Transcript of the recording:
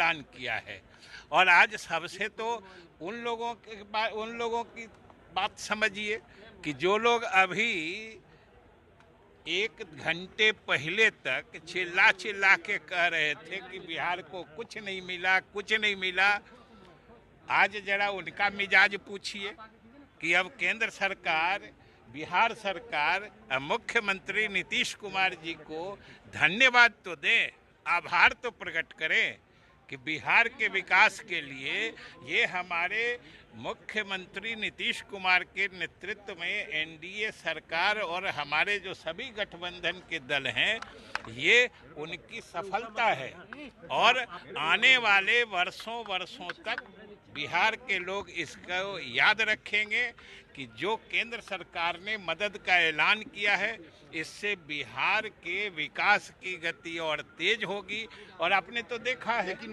ऐलान किया है। और आज सबसे तो उन लोगों की बात समझिए कि जो लोग अभी 1 घंटे पहले तक चिल्ला चिल्ला के कह रहे थे कि बिहार को कुछ नहीं मिला, कुछ नहीं मिला, आज जरा उनका मिजाज पूछिए कि अब केंद्र सरकार, बिहार सरकार, मुख्यमंत्री नीतीश कुमार जी को धन्यवाद तो दें, आभार तो प्रकट करें कि बिहार के विकास के लिए ये हमारे मुख्यमंत्री नीतीश कुमार के नेतृत्व में एनडीए सरकार और हमारे जो सभी गठबंधन के दल हैं, ये उनकी सफलता है। और आने वाले वर्षों तक बिहार के लोग इसको याद रखेंगे कि जो केंद्र सरकार ने मदद का ऐलान किया है, इससे बिहार के विकास की गति और तेज होगी। और आपने तो देखा है कि